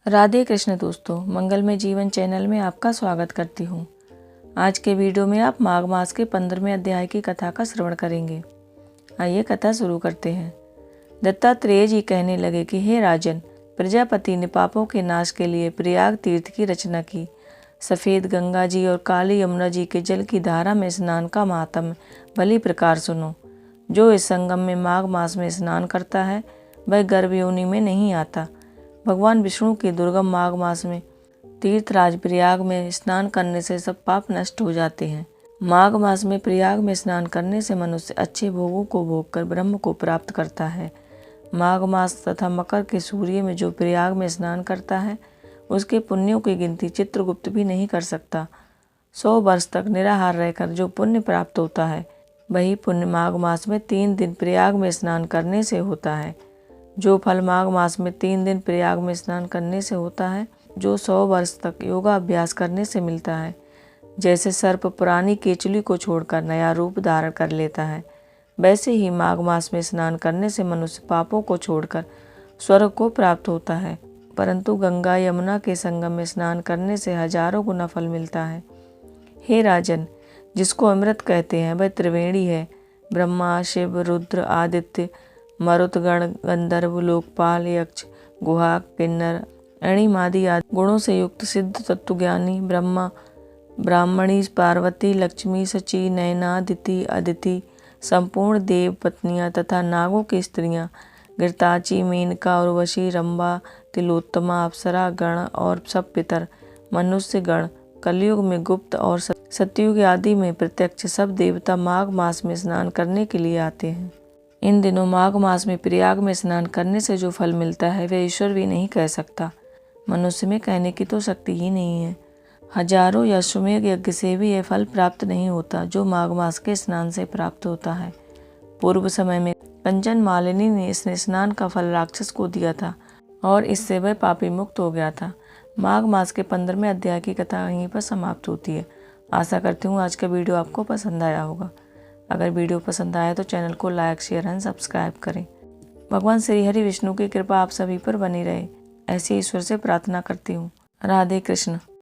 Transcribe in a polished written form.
राधे कृष्ण दोस्तों, मंगलमय जीवन चैनल में आपका स्वागत करती हूँ। आज के वीडियो में आप माघ मास के 15वें अध्याय की कथा का श्रवण करेंगे। आइए कथा शुरू करते हैं। दत्तात्रेय जी कहने लगे कि हे राजन, प्रजापति ने पापों के नाश के लिए प्रयाग तीर्थ की रचना की। सफ़ेद गंगा जी और काली यमुना जी के जल की धारा में स्नान का महात्म्य भली प्रकार सुनो। जो इस संगम में माघ मास में स्नान करता है वह गर्भ योनि में नहीं आता। भगवान विष्णु के दुर्गम माघ मास में तीर्थराज प्रयाग में स्नान करने से सब पाप नष्ट हो जाते हैं। माघ मास में प्रयाग में स्नान करने से मनुष्य अच्छे भोगों को भोग कर ब्रह्म को प्राप्त करता है। माघ मास तथा मकर के सूर्य में जो प्रयाग में स्नान करता है उसके पुण्यों की गिनती चित्रगुप्त भी नहीं कर सकता। 100 वर्ष तक निराहार रहकर जो पुण्य प्राप्त होता है वही पुण्य माघ मास में 3 दिन प्रयाग में स्नान करने से होता है। जो फल माघ मास में 3 दिन प्रयाग में स्नान करने से होता है, जो 100 वर्ष तक योगाभ्यास करने से मिलता है। जैसे सर्प पुरानी केचुली को छोड़कर नया रूप धारण कर लेता है, वैसे ही माघ मास में स्नान करने से मनुष्य पापों को छोड़कर स्वर्ग को प्राप्त होता है। परंतु गंगा यमुना के संगम में स्नान करने से हजारों गुना फल मिलता है। हे राजन, जिसको अमृत कहते हैं वह त्रिवेणी है। ब्रह्मा, शिव, रुद्र, आदित्य, मरुतगण, गंधर्व, लोकपाल, यक्ष, गुहा, किन्नर, अणिमादि आदि गुणों से युक्त सिद्ध तत्वज्ञानी ब्रह्मा, ब्राह्मणी, पार्वती, लक्ष्मी, सची, नयना, दिति, अदिति, संपूर्ण देव पत्नियां तथा नागों की स्त्रियां, घृताची, मेनका, उर्वशी, रंभा, तिलोत्तमा, अप्सरा गण और सब पितर, मनुष्य गण, कलयुग में गुप्त और सतयुग आदि में प्रत्यक्ष सब देवता माघ मास में स्नान करने के लिए आते हैं। इन दिनों माघ मास में प्रयाग में स्नान करने से जो फल मिलता है वह ईश्वर भी नहीं कह सकता। मनुष्य में कहने की तो शक्ति ही नहीं है। हजारों या अश्वमेध यज्ञ से भी यह फल प्राप्त नहीं होता जो माघ मास के स्नान से प्राप्त होता है। पूर्व समय में कंचन मालिनी ने इस स्नान का फल राक्षस को दिया था और इससे वह पापी मुक्त हो गया था। माघ मास के 15वें अध्याय की कथा यहीं पर समाप्त होती है। आशा करती हूँ आज का वीडियो आपको पसंद आया होगा। अगर वीडियो पसंद आया तो चैनल को लाइक, शेयर एंड सब्सक्राइब करें। भगवान श्री हरि विष्णु की कृपा आप सभी पर बनी रहे, ऐसी ईश्वर से प्रार्थना करती हूँ। राधे कृष्ण।